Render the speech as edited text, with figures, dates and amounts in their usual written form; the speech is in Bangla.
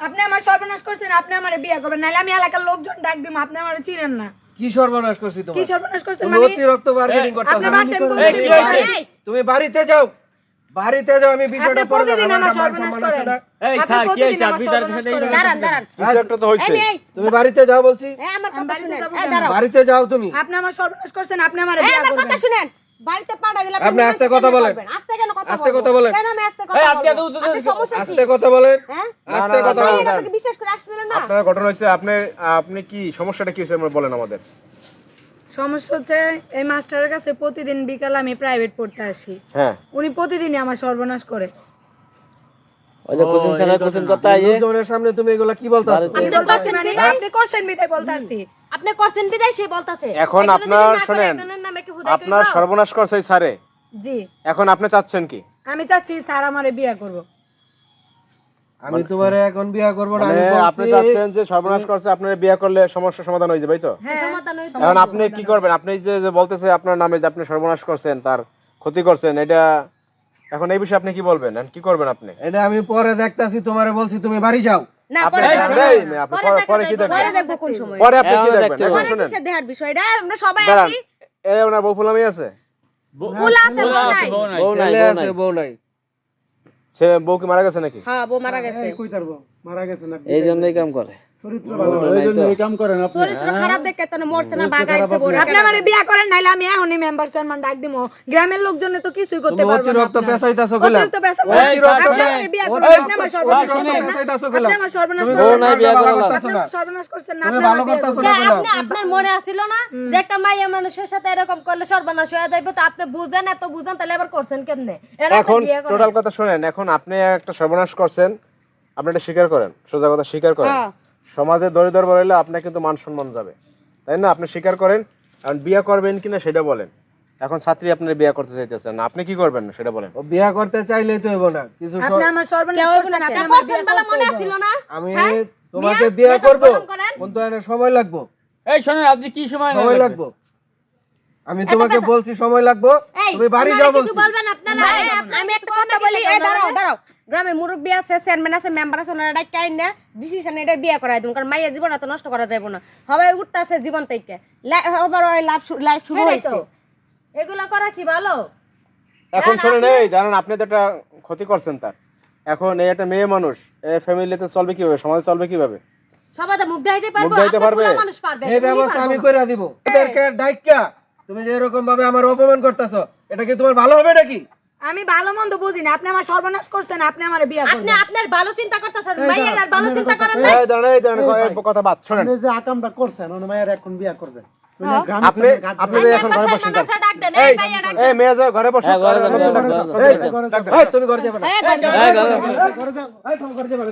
আপনি আমার সর্বনাশ করছেন, আপনি আমারে বিয়ে করবেন, নাহলে আমি এলাকার লোকজন ডাক দিব, আপনি আমারে চিনেন না। কি সর্বনাশ করছি তোমার? কি সর্বনাশ করছেন তুমি মানে? অতিরিক্ত বার্গেনিং করতেছো। আপনি বাসেন বলতে তুমি বাড়িতে যাও, বাড়িতে যাও, আমি বিষয়টা পরে প্রতিদিন জানাবো। আমার সর্বনাশ করেন। এই আপনি স্যার কি প্রতিদিন হইছে আমার বিচার সর্বনাশ খেতে করেন। দাঁড়ান বিষয়টা তো হইছে। তুমি বাড়িতে যাও বলছি। আমার কথা বাড়িতে শুনেন। যাবো এই কেন? দাঁড়াও। বাড়িতে যাও তুমি। আপনি আমার সর্বনাশ করছেন, আপনি আমারে এই বিয়ে আমার করবেন। কথা শুনেন। বাড়িতে পাড়া দিলে আপনি আস্তে কথা বলেন। আস্তে কেন কথা বলবেন? আস্তে কথা বলেন। কেন আমি আস্তে কথা এই, বলবো? আপনি এত উত্তেজিত আপনার সমস্যা কি? আস্তে কথা বলেন। হ্যাঁ? আস্তে কথা আপনি বলেন। আমাকে বিশ্বাস করে আসছিলেন না? আপনার ঘটনা হইছে, আপনি কি সমস্যাটা কি হইছে আমরা বলেন আমাদের। সমস্যা হচ্ছে এই মাস্টারের কাছে প্রতিদিন বিকালে আমি প্রাইভেট পড়তে আসি, হ্যান উনি প্রতিদিনই আমার সর্বনাশ করে। ওই যে কোচিং সেন্টার কোচিং করতে আইয়ে লোকজনের সামনে তুমি এগুলা কি বলতাছো? আপনি তো করছেন মানে আপনি করছেন বিদায় বলতাছি। আপনি করছেন বিদায় সে বলতাছে। এখন আপনার শুনেন, আপনার সর্বনাশ করছে এই স্যারে, জি, এখন আপনি চাচ্ছেন কি? আমি চাচ্ছি স্যার আমারে বিয়ে করব। আমি তোমারে এখন বিয়ে করব না। মানে আমি আপনি চাচ্ছেন যে সর্বনাশ করছে, আপনার বিয়ে করলে সমস্যা সমাধান হয়ে যাবে, তাই তো? হ্যাঁ, সমাধান হইছে। এখন আপনি কি করবেন? আপনি যে বলতেছে আপনার নামে যে আপনি সর্বনাশ করছেন, তার ক্ষতি করছেন, এটা এখন এই বিষয়ে আপনি কি বলবেন? এখন কি করবেন আপনি? এটা আমি পরে দেখতাছি, তোমারে বলছি তুমি বাড়ি যাও। না আপনি পরে দেখবেন, দেখবো। এই মেয়ে, আপনি পরে কি দেখবেন? পরে দেখবো কোন সময়। পরে আপনি কি এখন দেখবেন? দেখতে এখন পরে শুনেন, কিসের দেহার বিষয়টা আমরা সবাই দাঁড়ান, আছি। এই ওনার বউ ফুলামি আছে, ফুলা আছে বউ নাই। বউ নাই ছেলে বউ আছে, নাই বউ নাই। সে বউ কি মারা গেছে নাকি? হ্যাঁ বউ মারা গেছে। এই জন্যই কাম করে চরিত্র ভালো না, এই জন্য এই কাম করেন আপনি। চরিত্র খারাপ দেখে তো মরছে না বাগাইছে বউ। আপনি আমারে বিয়ে করেন, নাইলে আমি এখনই মেম্বার চেয়ারম্যান ডাক দিমু। গ্রামের লোকজন তো কিছুই করতে তুমি পারবে না। অতিরিক্ত পেছাইতাছো গেলা। অতিরিক্ত পেশা এই, আপনি স্যার, আমারে বিয়ে এই, করবেন, আপনি আমার সর্বনাশ স্যার, করছেন না? পেছাইতাছো গেলা। আপনি আমার সর্বনাশ তুমি বউ করছেন নাই না? বিয়ে ভালো করলাম। করতাছো আপনি না। আমার সর্বনাশ করছেন না? তুমি আপনি ভালো আমার বিয়ে করতাছো করবেন। না গেলা। আপনার মনে আসছিল না যে একটা মাইয়া মানুষের সাথে এরকম করলে সর্বনাশ হয়ে যাবে, তো আপনি বুঝেন, এত বুঝেন, তাহলে আবার করছেন কেমনে? এখন টোটাল কথা শুনেন, এখন আপনি একটা সর্বনাশ করছেন, আপনি এটা স্বীকার করেন, সোজা কথা স্বীকার করেন। হ্যাঁ। সমাজে দরিদ্র বলে আপনার কিন্তু মান সম্মান যাবে, তাই না? আপনি স্বীকার করেন। এখন বিয়ে করবেন কিনা সেটা বলেন। এখন ছাত্রী আপনার বিয়ে করতে চাইতেছেন না, আপনি কি করবেন সেটা বলেন। ও বিয়ে করতে চাইলেই তো হইব না কিছু। আপনি আমার সর্বনাশ করছেন, আপনি আমার করছেন বিয়ে বলে মনে করতে আসছিল হইব। না? আমি হ্যাঁ? তোমাকে বিয়ে বিয়ে তো করব, পালন করেন। কিন্তু এর সময় লাগবে, এই শুনেন আপনি কি সময় সময় লাগবে। আমি তোমাকে বলছি সময় লাগবে, এই, তুমি বাড়ি আপনারা যাও কিছু বলছি। বলবেন আপনারা? আমি একটা কথা বলি, এই দাঁড়াও দাঁড়াও। গ্রামে মুরব্বি আছে, চেয়ারম্যান আছে, মেম্বার আছে, ওনারা ডাইকে আইন না ডিসিশন এটা বিয়ে করাই দেব, কারণ মাইয়া জীবন এত নষ্ট করা যাবে না। সবাই উঠতেছে জীবন থেকে, আবার ওই লাইফ শুরু সেটাই হইছে। তো। এগুলা করা কি ভালো? এখন শুনেন, এই জানেন আপনি তো একটা ক্ষতি করছেন তার। এখন এই একটা মেয়ে মানুষ, এই ফ্যামিলিতে চলবে কিভাবে, সমাজে চলবে কিভাবে? সবাই তো মুখ দেখাইতে পারবো, মুখ দেখাইতে আপনি পারবে? পুরো মানুষ পারবে। এই ব্যবস্থা আমি কইরা দিব। এদেরকে ডাইকা তুমি যে এরকম ভাবে আমার অপমান করতেছো, এটা কি তোমার ভালো হবে নাকি? আমি ভালো মন্দ বুঝি না, আপনি আমার সর্বনাশ করছেন, আপনি আমারে বিয়ে আপনি করবেন। আপনার ভালো চিন্তা করতেছেন, মাইয়ার আর ভালো চিন্তা করেন না। এই দাঁড়ান, এই দাঁড়ান, এই কথা বাদ শোনেন। আপনি যে আকামটা করছেন, ওনা মায়ের এখন বিয়া করবেন। আপনি যে এখন ঘরে বসেন, মাদ্রাসা ডাক দেন, এই এই মাইয়া ডাক এই মেয়ে যে ঘরে বসে, হ্যাঁ, ঘরে যান, ঘরে যান, ঘরে যান। এই তুমি ঘরে যাবে না। এই, ঘরে যান। ঘরে যাও, এই তুমি ঘরে যাবে না।